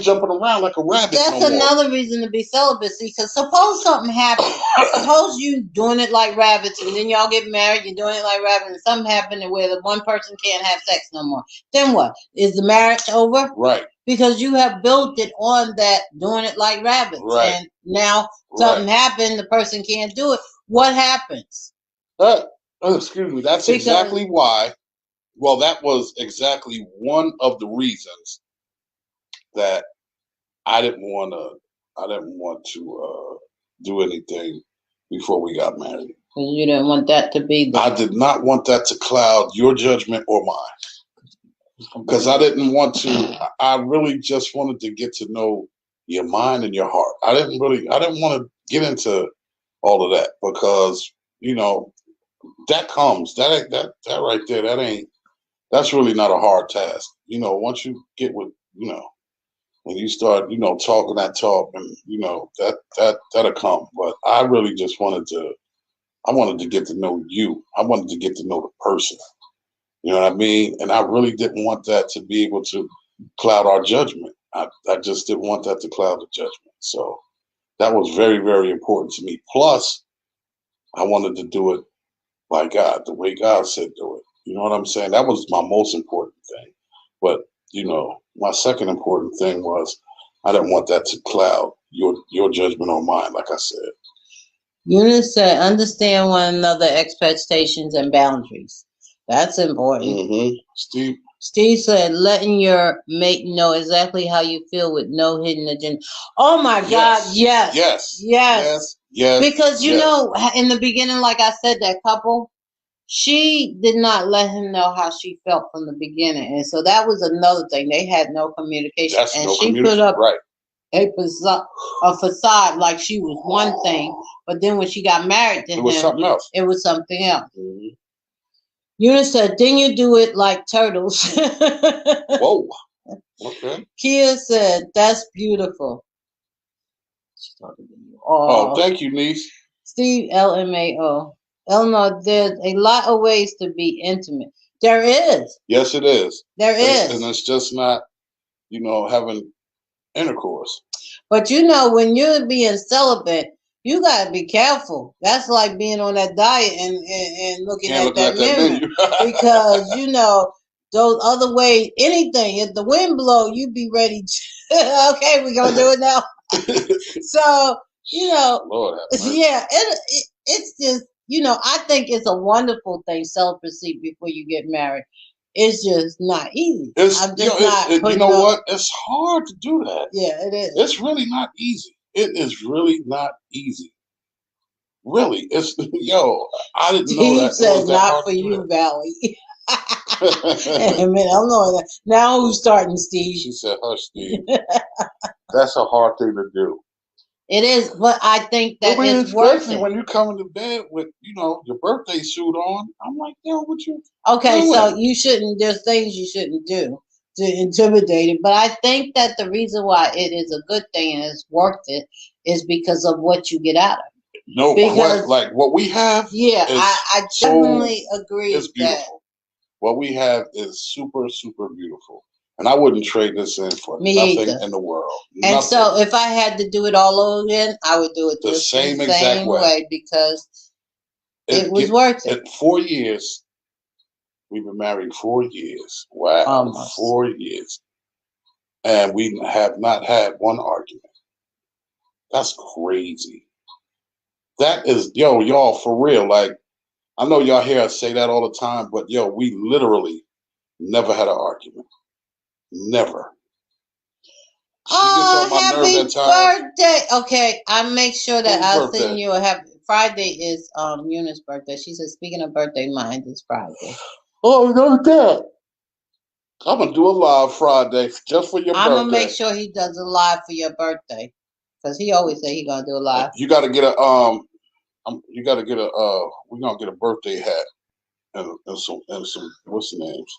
jumping around like a rabbit. That's no another reason to be celibacy. Because suppose something happens. Suppose you doing it like rabbits, and then y'all get married. You're doing it like rabbits, and something happened where the one person can't have sex no more. Then what? Is the marriage over? Right. Because you have built it on that doing it like rabbits, right. And now something happened. The person can't do it. What happens? Excuse me. That's exactly why. Well, that was exactly one of the reasons that I didn't want to do anything before we got married. You didn't want that to be there. I did not want that to cloud your judgment or mine. Because I didn't want to. I really just wanted to get to know your mind and your heart. I didn't want to get into all of that because that comes that right there. That's really not a hard task. Once you get with when you start talking that talk and that'll come. But I really just wanted to get to know you. I wanted to get to know the person. You know what I mean? And I really didn't want that to be able to cloud our judgment. I just didn't want that to cloud the judgment. So that was very, very important to me. Plus, I wanted to do it by God, the way God said do it. You know what I'm saying? That was my most important thing. But, my second important thing was I didn't want that to cloud your judgment on mine, like I said. Eunice said, understand one another expectations and boundaries. That's important. Mm-hmm. Steve said, letting your mate know exactly how you feel with no hidden agenda. Oh my God, yes. Because you know, in the beginning, like I said, that couple, she did not let him know how she felt from the beginning. And so that was another thing. They had no communication. She put up a facade like she was one thing, but then when she got married to him, something else. It was something else. Mm-hmm. Eunice said, then you do it like turtles. Whoa. Okay. Kia said, that's beautiful. Oh, thank you, niece. Steve, LMAO. Eleanor, there's a lot of ways to be intimate. There is. Yes, it is. There is. And it's just not, having intercourse. But when you're being celibate, you got to be careful. That's like being on that diet and looking at that menu. Because, those other ways, anything, if the wind blow, you be ready to, okay, we're going to do it now. So, Lord, yeah, it's just, I think it's a wonderful thing, celibacy before you get married. It's just not easy. I'm just what? It's hard to do that. Yeah, it is. It's really not easy. It is really not easy. Really, it's yo. I didn't know Steve that it was said, that "Not hard for to you, do Valley." that. I mean, I'm knowing that. Now who's starting, Steve? She said, "Hush, Steve. That's a hard thing to do." It is, but I think I that mean, it's worth especially it. when you come into bed with, your birthday suit on. I'm like, yo, what you Okay, so doing? you shouldn't, there's things you shouldn't do to intimidate it. But I think that the reason why it is a good thing and it's worth it is because of what you get out of No, it. Because, like what we have yeah, is I so definitely it's agree that beautiful. What we have is super, super beautiful. And I wouldn't trade this in for me nothing either. in the world. And so Nothing. if I had to do it all over again, I would do it The just the same exact same way. way because it It was get worth it. 4 years. We've been married 4 years. Wow, Almost. 4 years. And we have not had one argument. That's crazy. That is, yo, y'all, for real. Like, I know y'all hear us say that all the time, but yo, we literally never had an argument. Never. She gets Oh, on my nerves at happy times. birthday. Okay, I make sure that Whose I'll send birthday? you a happy Friday is Eunice's birthday. She said, speaking of birthday, mine is Friday. Oh, no, that. I'm gonna do a live Friday just for your I'm gonna make birthday. sure he does a live for your birthday. Because he always say he gonna do a live. You gotta get a you gotta get a we're gonna get a birthday hat and some what's the names?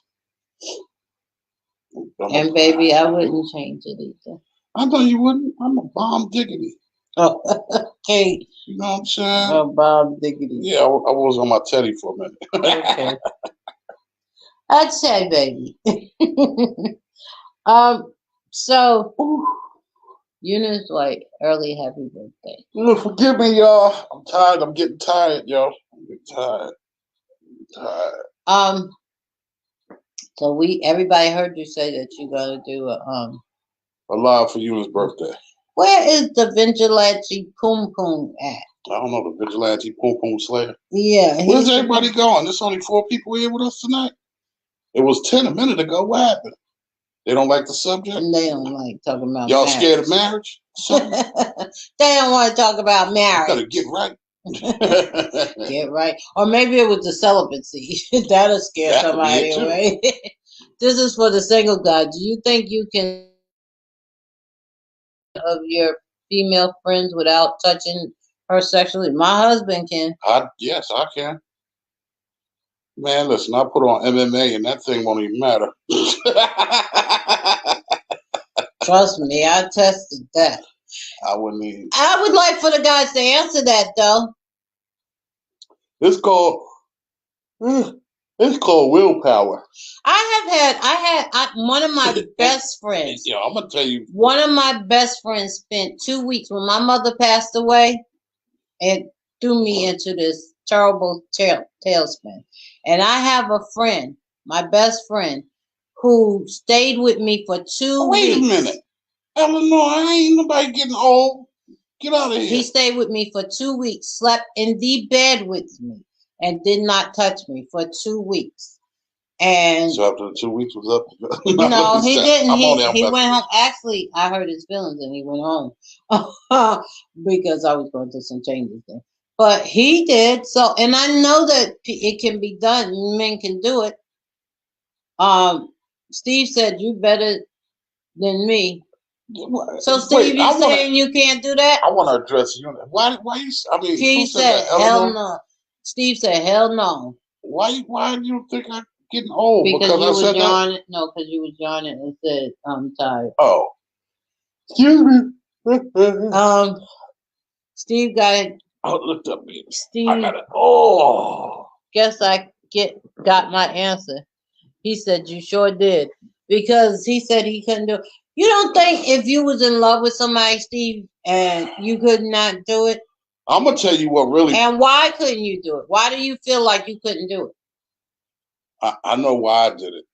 And baby, I wouldn't change it either. I know you wouldn't. I'm a bomb diggity. Oh, okay. You know what I'm saying? Oh, Bob Diggity. Yeah, I was on my teddy for a minute. Okay. I'd say baby. So Eunice White, early happy birthday. Forgive me, y'all. I'm tired. I'm getting tired, y'all. I'm getting tired. Tired. So everybody heard you say that you're gonna do A live for Eunice's birthday. Where is the vigilante Poom Poom at? I don't know, the vigilante Poom Poom Slayer. Yeah. Where's everybody going? There's only 4 people here with us tonight. It was 10 a minute ago. What happened? They don't like the subject? And they don't like talking about Y'all marriage. scared of marriage? They don't want to talk about marriage. You better get right. Get right. Or maybe it was the celibacy. That'll scare somebody away. This is for the single guy. Do you think you can of your female friends without touching her sexually? My husband can. Yes, I can. Man, listen, I put on MMA and that thing won't even matter. Trust me, I tested that. I wouldn't even. I would like for the guys to answer that though. It's called willpower. I had one of my best friends. Yeah, I'm gonna tell you. One of my best friends spent 2 weeks when my mother passed away. It threw me into this terrible tailspin. And I have a friend, my best friend, who stayed with me for 2 Wait weeks. a minute. Eleanor, ain't nobody getting old. Get out of here. He stayed with me for 2 weeks, slept in the bed with me, and did not touch me for 2 weeks. And so after the 2 weeks was up, no, he didn't. He went home. Actually, I hurt his feelings and he went home because I was going through some changes there. But he did. So, and I know that it can be done. Men can do it. Steve said you better than me. So, Steve, you saying you can't do that? I want to address you. Why you? I mean, He said, "Hell no." Steve said, "Hell no." Why do you think I'm getting old? Because you was yawning. No, because you was yawning and said, "I'm tired." Oh, excuse me. Steve got it. Oh, looked up me. Steve, I got it. Oh, guess I got my answer. He said you sure did because he said he couldn't do it. You don't think if you was in love with somebody, Steve, and you could not do it? I'm gonna tell you what really. And why couldn't you do it? Why do you feel like you couldn't do it? I know why I did it,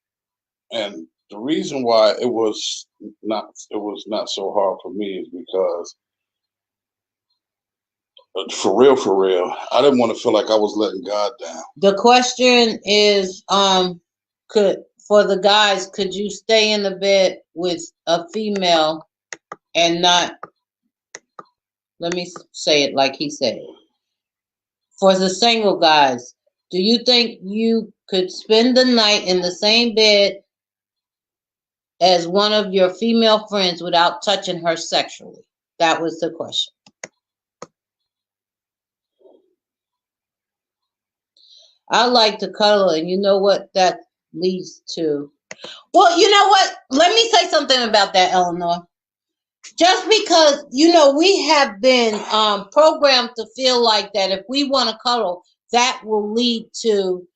and the reason why it was not so hard for me is because for real, I didn't want to feel like I was letting God down. The question is, for the guys, could you stay in the bed with a female and not? Let me say it like he said. For the single guys, do you think you could spend the night in the same bed as one of your female friends without touching her sexually? That was the question. I like to cuddle, and you know what that leads to? Well, you know what? Let me say something about that, Eleanor. Just because, we have been programmed to feel like that if we want to cuddle, that will lead to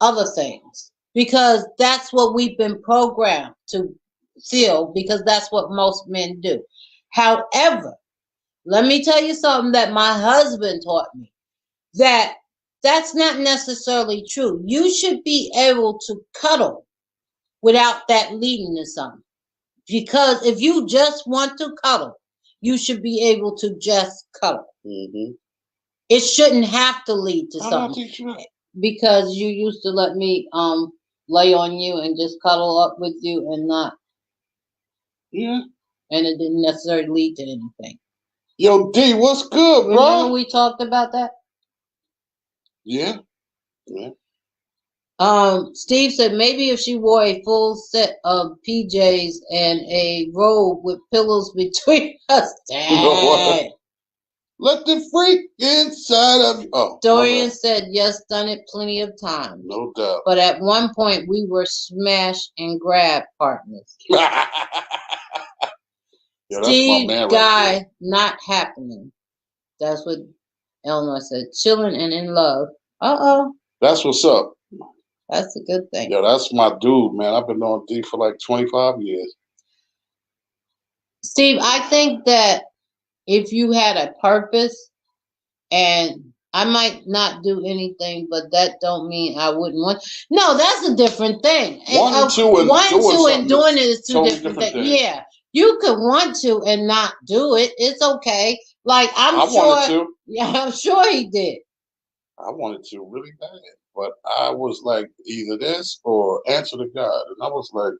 other things. Because that's what we've been programmed to feel, because that's what most men do. However, let me tell you something that my husband taught me. That's not necessarily true. You should be able to cuddle without that leading to something. Because if you just want to cuddle, you should be able to just cuddle. Mm-hmm. It shouldn't have to lead to I something. don't think you. Because you used to let me lay on you and just cuddle up with you and not. Yeah. And it didn't necessarily lead to anything. Yo, D, what's good, bro? Remember we talked about that? Yeah. Yeah. Steve said maybe if she wore a full set of PJs and a robe with pillows between us. You know what? Let the freak inside of you. Oh, Dorian said yes, done it plenty of times. No doubt. But at one point we were smash and grab partners. Yeah, Steve, that's my man guy, right not happening. That's what Eleanor said. Chilling and in love. Uh-oh. That's what's up. That's a good thing. Yeah, that's my dude, man. I've been on D for like 25 years. Steve, I think that if you had a purpose, and I might not do anything, but that don't mean I wouldn't want. No, that's a different thing. One, two, and doing it is two totally different things. Yeah, you could want to and not do it. It's okay. Like I wanted to. Yeah, I'm sure he did. I wanted to really bad, but I was like either this or answer to God, and I was like,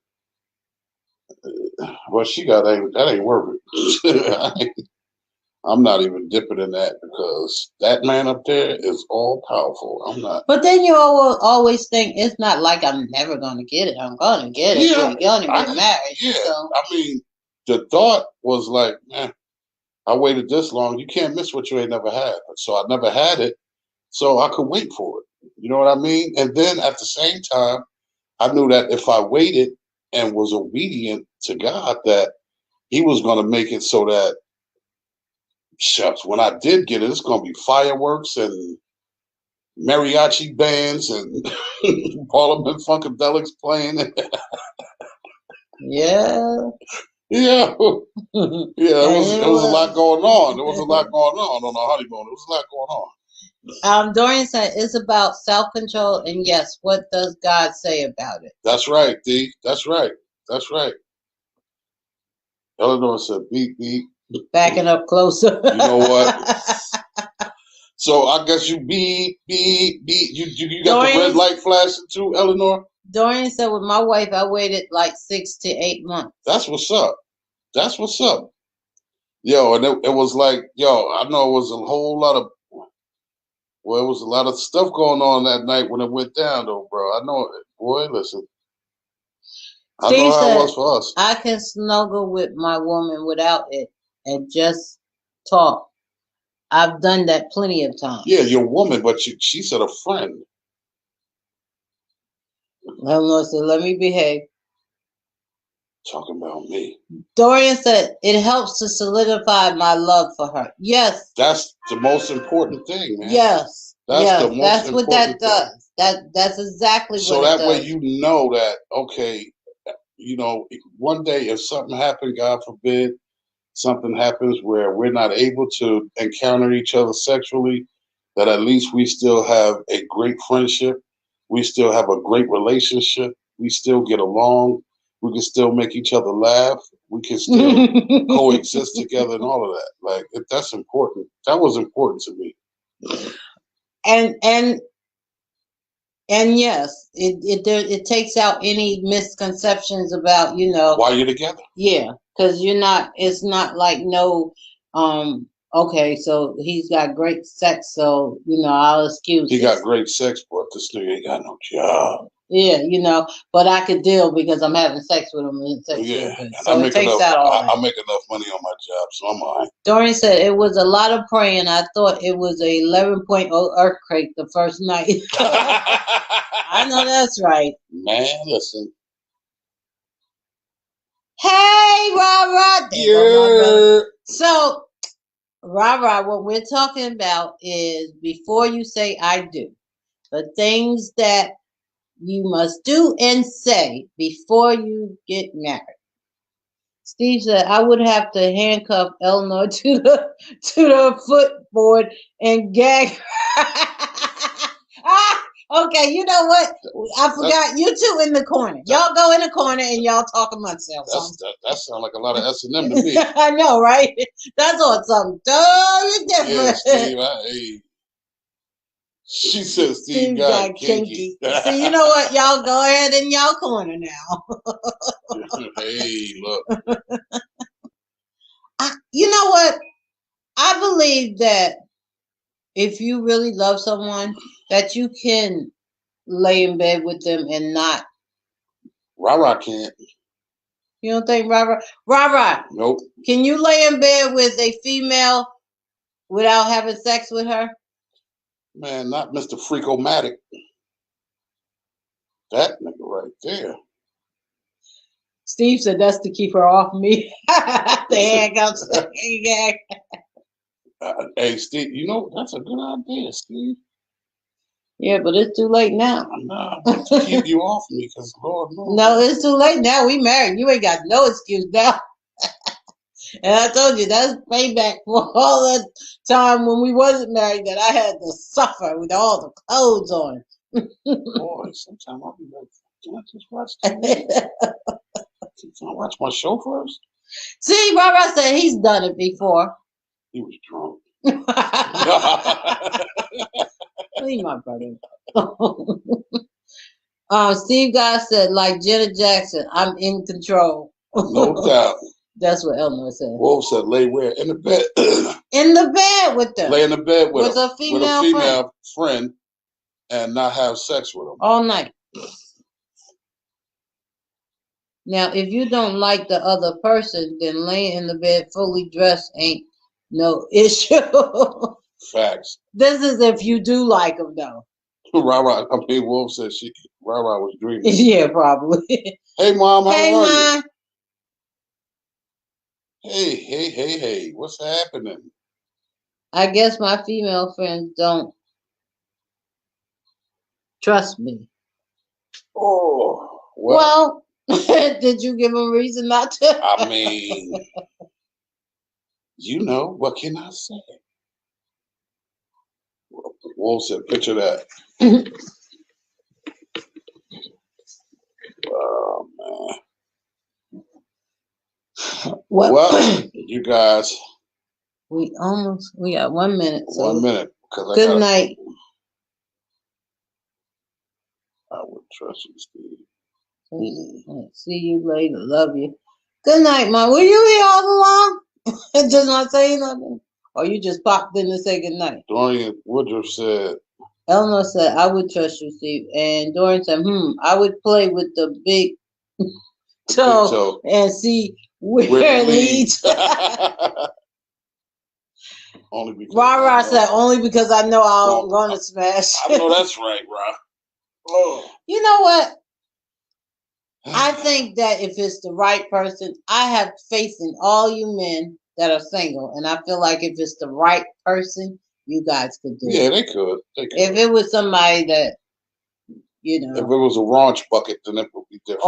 well, that ain't worth it. I'm not even dipping in that because that man up there is all powerful. I'm not. But then you always think it's not like I'm never going to get it. I'm going to get it. We're going to get married. Yeah. So. I mean, the thought was like, man, I waited this long. You can't miss what you ain't never had. So I never had it. So I could wait for it. You know what I mean? And then at the same time, I knew that if I waited and was obedient to God, that he was going to make it so that, shucks, when I did get it, it's going to be fireworks and mariachi bands and Parliament Funkadelics playing. Yeah. Yeah. Yeah, it was a lot going on. There was a lot going on our honeymoon. There was a lot going on. Dorian said it's about self-control, and yes, what does God say about it? That's right, D. That's right. That's right. Eleanor said, beep, beep. Backing up closer. You know what? So I guess you beep, beep, beep. You got Dorian, the red light flashing too, Eleanor? Dorian said with my wife, I waited like 6 to 8 months. That's what's up. That's what's up. Yo, and it was like, I know it was a whole lot of, well, it was a lot of stuff going on that night when it went down, though, bro. I know it. Boy, listen. I know how it was for us. I can snuggle with my woman without it and just talk. I've done that plenty of times. Yeah, your woman, but she said a friend. Eleanor said, let me behave. Talking about me. Dorian said, it helps to solidify my love for her. Yes. That's the most important thing, man. Yes. That's what that does. That's exactly what it does. So that way you know that, okay, one day if something happened, God forbid, something happens where we're not able to encounter each other sexually, that at least we still have a great friendship. We still have a great relationship. We still get along. We can still make each other laugh. We can still coexist together and all of that. Like, that's important. That was important to me. And yes, it takes out any misconceptions about, why you're together. Yeah, because it's not like no, Okay, so he's got great sex, so I'll excuse He this. got great sex, but this nigga ain't got no job. Yeah, but I could deal because I'm having sex with him and sex Yeah, real good. and So it takes out all that. I make enough money on my job, so I'm all right. Dorian said it was a lot of praying. I thought it was a 11.0 earthquake the first night. I know that's right. Man, listen. Hey, Rah. Yeah. So, Rah, what we're talking about is before you say I do, the things that you must do and say before you get married. Steve said, I would have to handcuff Eleanor to the footboard and gag her. Okay, you know what? I forgot. You two in the corner. Y'all go in the corner and y'all talk amongst yourselves. That sounds like a lot of S&M to me. I know, right? That's on something totally different. Yeah, Steve, hey. She said Steve got kinky. See, you know what? Y'all go ahead in y'all corner now. Hey, look. You know what? I believe that if you really love someone, that you can lay in bed with them and not. Rah can't. You don't think Rah? Nope. Can you lay in bed with a female without having sex with her? Man, not Mr. Freak-O-Matic. That nigga right there. Steve said that's to keep her off me. The handcuffs. Hey, Steve, that's a good idea, Steve. Yeah, but it's too late now. Nah, to keep you off me, because Lord knows. No, it's too late now. We married. You ain't got no excuse now. And I told you that's payback for all that time when we wasn't married that I had to suffer with all the clothes on. Boy, sometimes I'll be like, can I just watch TV? Can I watch my show first? See, Rara said he's done it before. He was drunk. Leave my brother. Steve God said, like Janet Jackson, I'm in control. No doubt. That's what Eleanor said. Wolf said, lay where? In the bed. In the bed with them. Lay in the bed with a female friend and not have sex with them. All night. Now, if you don't like the other person, then laying in the bed fully dressed ain't no issue. Facts. This is if you do like them, though. Wolf said Rara was dreaming. Yeah, probably. Hey, Mom, how are Mom. you? Hey, what's happening? I guess my female friends don't trust me. Oh, well, did you give them reason not to? I mean, what can I say? Wolf said, picture that. Oh, man. Well, you guys. We got 1 minute. So 1 minute. Good night. I would trust you, Steve. See you later. Love you. Good night, Mom. Were you here all along? Just not saying nothing? Or you just popped in to say good night? Dorian Woodruff said. Eleanor said, I would trust you, Steve. And Dorian said, I would play with the big toe and see where it leads. Only because Rah said, only because I know I'm going to smash. I know that's right, Rah. Oh. You know what? I think that if it's the right person, I have faith in all you men that are single. And I feel like if it's the right person, you guys could do it. Yeah, they could. If it was somebody that, If it was a raunch bucket, then it would be different.